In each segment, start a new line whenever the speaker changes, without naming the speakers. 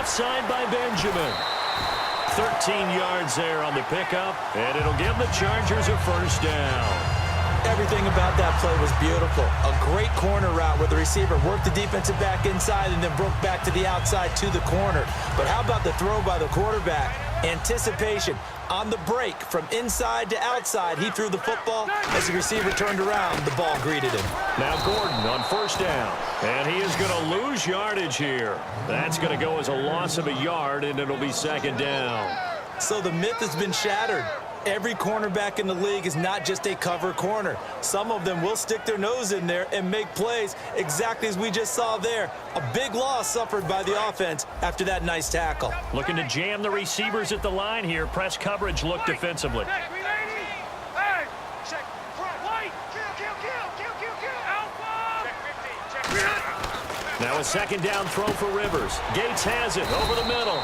left side by Benjamin. 13 yards there on the pickup, and it'll give the Chargers a first down.
Everything about that play was beautiful. A great corner route where the receiver worked the defensive back inside and then broke back to the outside to the corner. But how about the throw by the quarterback? Anticipation on the break from inside to outside. He threw the football. As the receiver turned around, the ball greeted him.
Now Gordon on first down. And he is going to lose yardage here. That's going to go as a loss of a yard, and it'll be second down.
So the myth has been shattered. Every cornerback in the league is not just a cover corner. Some of them will stick their nose in there and make plays exactly as we just saw there. A big loss suffered by the offense after that nice tackle.
Looking to jam the receivers at the line here. Press coverage look defensively. Now a second down throw for Rivers. Gates has it over the middle.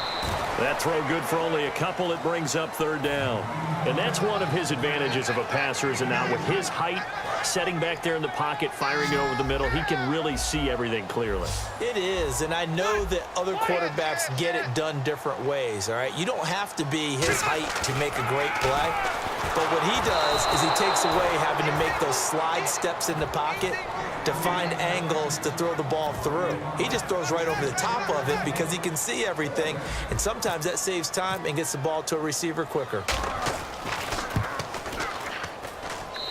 That throw good for only a couple. It brings up third down. And that's one of his advantages of a passer, is now with his height, setting back there in the pocket, firing it over the middle, he can really see everything clearly.
It is, and I know that other quarterbacks get it done different ways, all right? You don't have to be his height to make a great play. But what he does is he takes away having to make those slide steps in the pocket to find angles to throw the ball through. He just throws right over the top of it because he can see everything, and sometimes that saves time and gets the ball to a receiver quicker.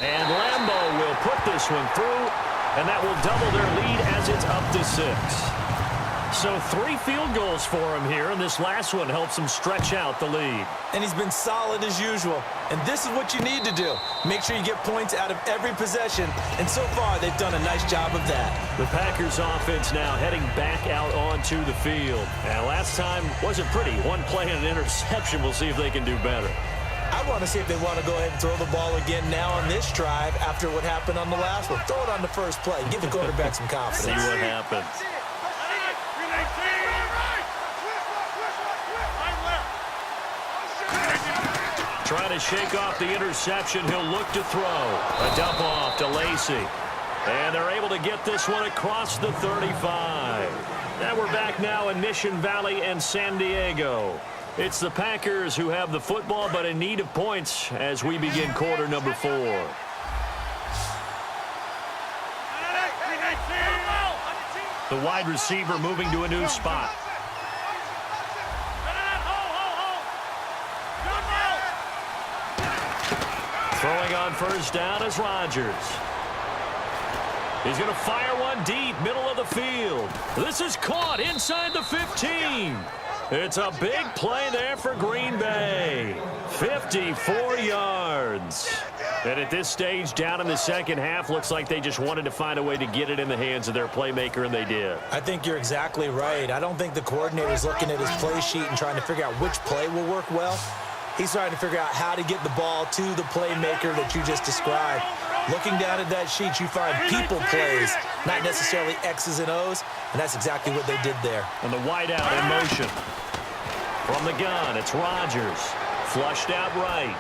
And Lambeau will put this one through, and that will double their lead as it's up to 6. So 3 field goals for him here, and this last one helps him stretch out the lead.
And he's been solid as usual. And this is what you need to do. Make sure you get points out of every possession. And so far, they've done a nice job of that.
The Packers offense now heading back out onto the field. And last time wasn't pretty. One play and an interception. We'll see if they can do better.
I want to see if they want to go ahead and throw the ball again now on this drive after what happened on the last one. Throw it on the first play. Give the quarterback some confidence.
See what happens. Trying to shake off the interception. He'll look to throw. A dump off to Lacy. And they're able to get this one across the 35. And we're back now in Mission Valley and San Diego. It's the Packers who have the football, but in need of points as we begin quarter number 4. The wide receiver moving to a new spot. Throwing on first down is Rodgers. He's going to fire one deep, middle of the field. This is caught inside the 15. It's a big play there for Green Bay. 54 yards. And at this stage, down in the second half, looks like they just wanted to find a way to get it in the hands of their playmaker, and they did.
I think you're exactly right. I don't think the coordinator's looking at his play sheet and trying to figure out which play will work well. He's trying to figure out how to get the ball to the playmaker that you just described. Looking down at that sheet, you find people plays, not necessarily X's and O's, and that's exactly what they did there.
And the wideout in motion. From the gun, it's Rodgers. Flushed out right.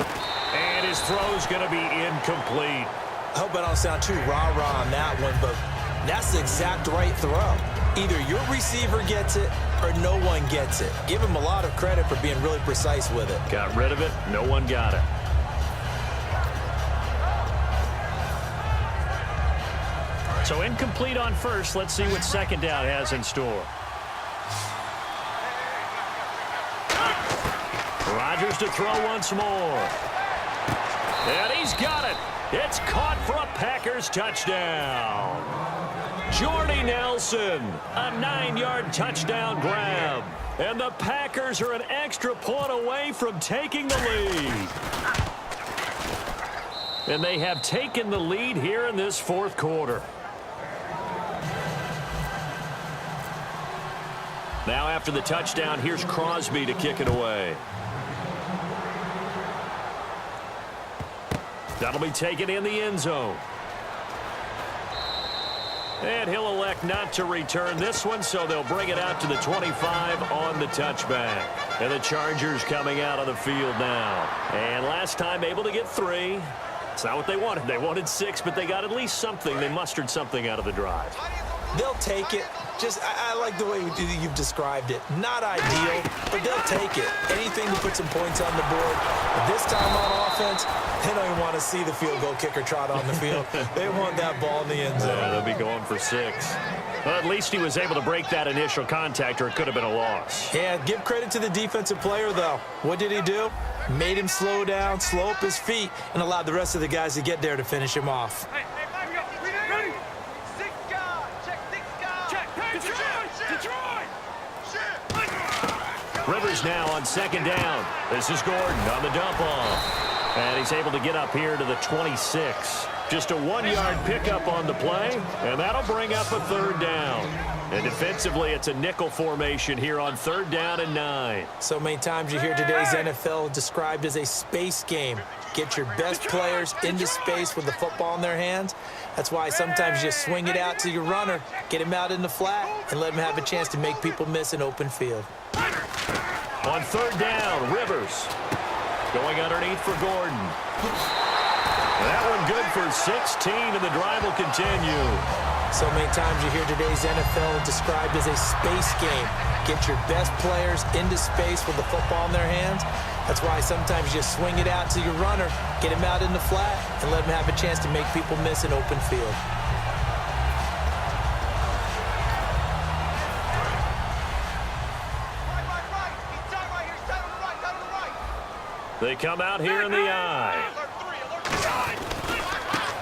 And his throw's going to be incomplete.
I hope I don't sound too rah-rah on that one, but that's the exact right throw. Either your receiver gets it or no one gets it. Give him a lot of credit for being really precise with it.
Got rid of it. No one got it. So incomplete on first. Let's see what second down has in store. Rodgers to throw once more. And he's got it. It's caught for a Packers touchdown. Jordy Nelson, a 9-yard touchdown grab. And the Packers are an extra point away from taking the lead. And they have taken the lead here in this fourth quarter. Now after the touchdown, here's Crosby to kick it away. That'll be taken in the end zone. And he'll elect not to return this one, so they'll bring it out to the 25 on the touchback. And the Chargers coming out on the field now. And last time able to get 3. It's not what they wanted. They wanted 6, but they got at least something. They mustered something out of the drive.
They'll take it. I like the way you've described it. Not ideal, but they'll take it. Anything to put some points on the board. But this time on offense, they don't even want to see the field goal kicker trot on the field. They want that ball in the end zone.
Yeah, they'll be going for 6. Well, at least he was able to break that initial contact, or it could have been a loss.
Yeah, give credit to the defensive player, though. What did he do? Made him slow down, slow up his feet, and allowed the rest of the guys to get there to finish him off.
Rivers now on 2nd down. This is Gordon on the dump off. And he's able to get up here to the 26. Just a 1-yard pickup on the play, and that'll bring up a 3rd down. And defensively, it's a nickel formation here on 3rd down and 9.
So many times you hear today's NFL described as a space game. Get your best players into space with the football in their hands. That's why sometimes you swing it out to your runner, get him out in the flat, and let him have a chance to make people miss an open field.
On 3rd down, Rivers going underneath for Gordon. That one good for 16, and the drive will continue.
So many times you hear today's NFL described as a space game. Get your best players into space with the football in their hands. That's why sometimes you swing it out to your runner, get him out in the flat, and let him have a chance to make people miss an open field.
They come out here in the eye.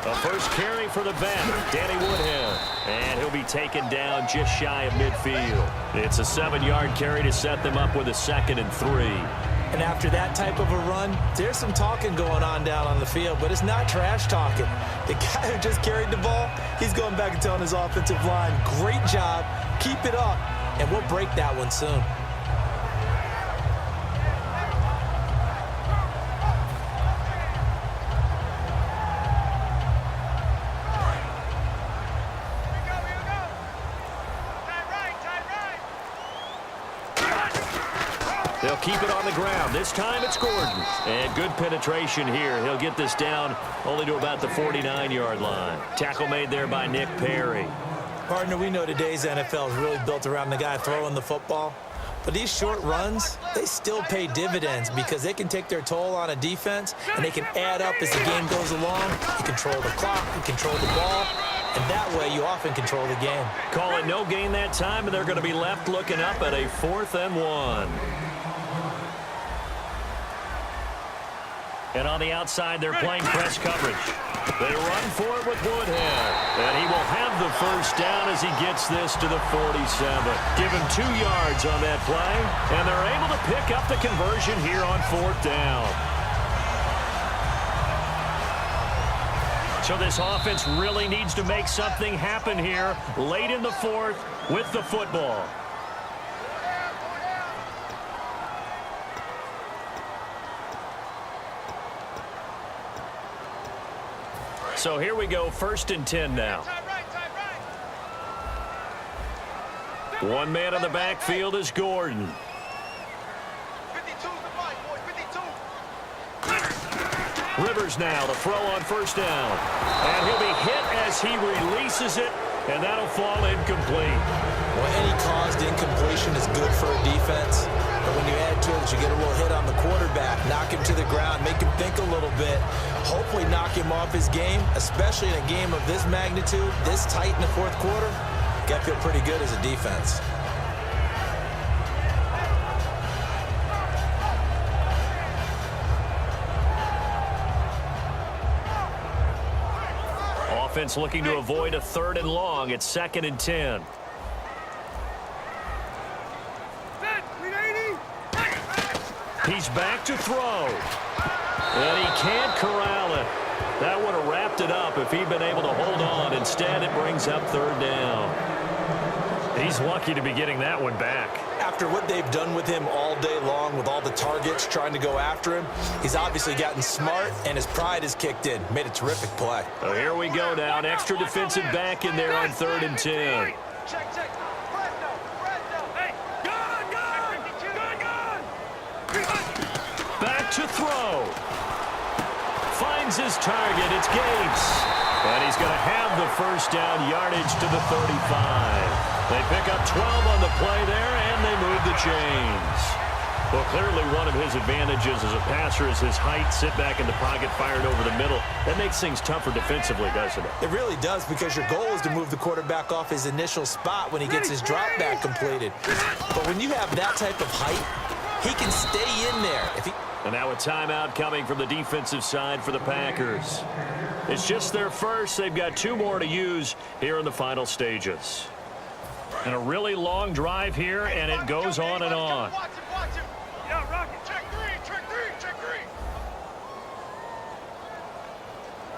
A first carry for the vet, Danny Woodhead. And he'll be taken down just shy of midfield. It's a 7-yard carry to set them up with a 2nd and 3.
And after that type of a run, there's some talking going on down on the field, but it's not trash talking. The guy who just carried the ball, he's going back and telling his offensive line, great job, keep it up, and we'll break that one soon.
They'll keep it on the ground. This time it's Gordon. And good penetration here. He'll get this down only to about the 49-yard line. Tackle made there by Nick Perry.
Partner, we know today's NFL is really built around the guy throwing the football. But these short runs, they still pay dividends because they can take their toll on a defense, and they can add up as the game goes along. You control the clock, you control the ball, and that way you often control the game.
Call it no gain that time, and they're going to be left looking up at a 4th and 1. And on the outside, they're playing press coverage. They run for it with Woodhead. And he will have the first down as he gets this to the 47. Give him 2 yards on that play. And they're able to pick up the conversion here on 4th down. So this offense really needs to make something happen here late in the 4th with the football. So here we go, 1st and 10 now. One man in the backfield is Gordon. Rivers now to throw on 1st down. And he'll be hit as he releases it, and that'll fall incomplete.
Well, any caused incompletion is good for a defense. But when you add to it, you get a little hit on the quarterback, knock him to the ground, make him think a little bit, hopefully knock him off his game, especially in a game of this magnitude, this tight in the 4th quarter. Got to feel pretty good as a defense.
Offense looking to avoid a 3rd and long. It's 2nd and 10. He's back to throw. And he can't corral it. That would have wrapped it up if he'd been able to hold on. Instead, it brings up 3rd down. He's lucky to be getting that one back.
After what they've done with him all day long with all the targets trying to go after him, he's obviously gotten smart, and his pride has kicked in. Made a terrific play.
So here we go now. An extra defensive back in there on 3rd and 10. Back to throw. Finds his target. It's Gates. And he's going to have the first down, yardage to the 35. They pick up 12 on the play there, and they move the chains. Well, clearly one of his advantages as a passer is his height. Sit back in the pocket, fired over the middle. That makes things tougher defensively, doesn't it?
It really does, because your goal is to move the quarterback off his initial spot when he gets his drop back completed. But when you have that type of height, he can stay in there.
And now a timeout coming from the defensive side for the Packers. It's just their first. They've got 2 more to use here in the final stages. And a really long drive here, and it goes on and on.
Yeah, Rocket, check three.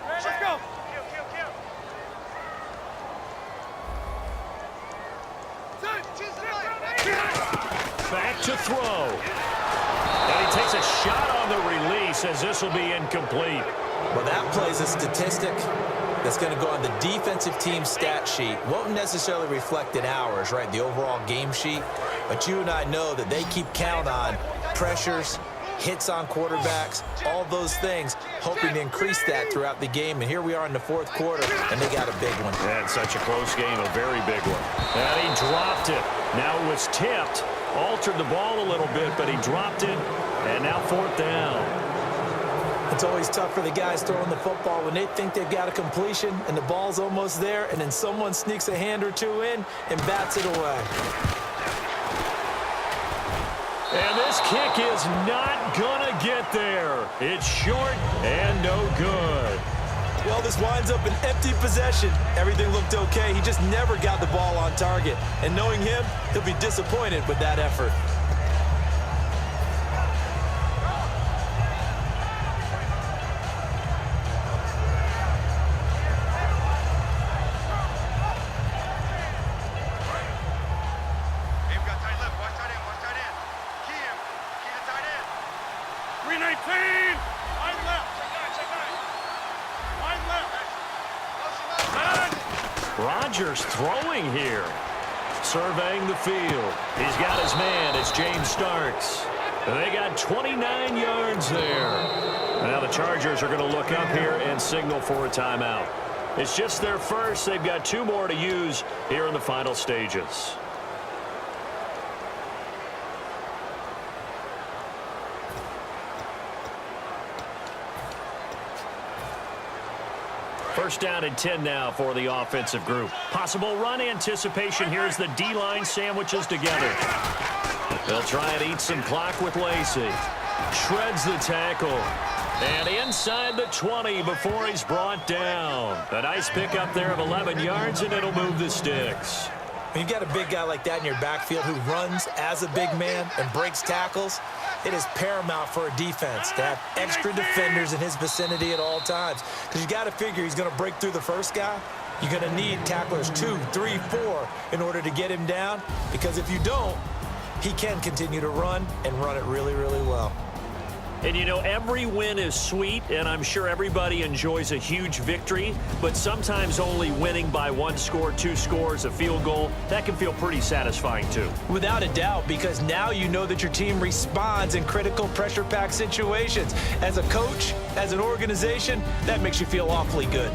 Let's go. Kill.
Back to throw. And he takes a shot on the release, as this will be incomplete.
Well, that plays a statistic that's going to go on the defensive team stat sheet. Won't necessarily reflect in ours, right, the overall game sheet. But you and I know that they keep count on pressures, hits on quarterbacks, all those things, hoping to increase that throughout the game. And here we are in the 4th quarter, and they got a big one.
And such a close game, a very big one. And he dropped it. Now it was tipped, altered the ball a little bit, but he dropped it, and now 4th down.
It's always tough for the guys throwing the football when they think they've got a completion and the ball's almost there, and then someone sneaks a hand or two in and bats it away.
And this kick is not going to get there. It's short and no good.
Well, this winds up an empty possession. Everything looked okay. He just never got the ball on target. And knowing him, he'll be disappointed with that effort.
Rodgers throwing here. Surveying the field. He's got his man. It's James Starks. They got 29 yards there. Now the Chargers are going to look up here and signal for a timeout. It's just their first. They've got 2 more to use here in the final stages. First down and 10 now for the offensive group. Possible run anticipation here as the D-line sandwiches together. They'll try and eat some clock with Lacey. Shreds the tackle. And inside the 20 before he's brought down. A nice pickup there of 11 yards, and it'll move the sticks.
When you've got a big guy like that in your backfield who runs as a big man and breaks tackles, it is paramount for a defense to have extra defenders in his vicinity at all times. Because you got to figure he's going to break through the first guy. You're going to need tacklers 2, 3, 4 in order to get him down. Because if you don't, he can continue to run and run it really, really well.
And, you know, every win is sweet, and I'm sure everybody enjoys a huge victory, but sometimes only winning by 1 score, 2 scores, a field goal, that can feel pretty satisfying too.
Without a doubt, because now you know that your team responds in critical pressure-packed situations. As a coach, as an organization, that makes you feel awfully good.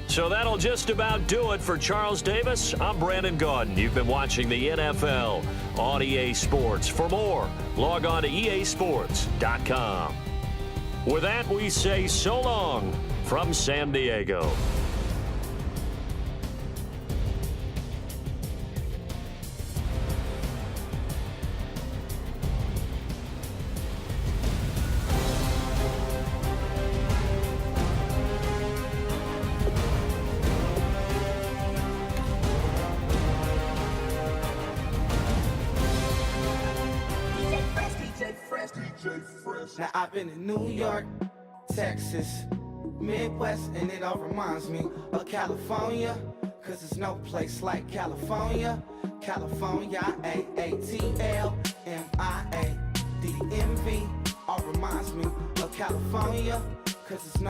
So that'll just about do it for Charles Davis. I'm Brandon Gaudin. You've been watching the NFL on EA Sports. For more, log on to easports.com. With that, we say so long from San Diego.
Now I've been in New York, Texas, Midwest, and it all reminds me of California, cause there's no place like California. California, AATLMIA, DMV, all reminds me of California, cause it's no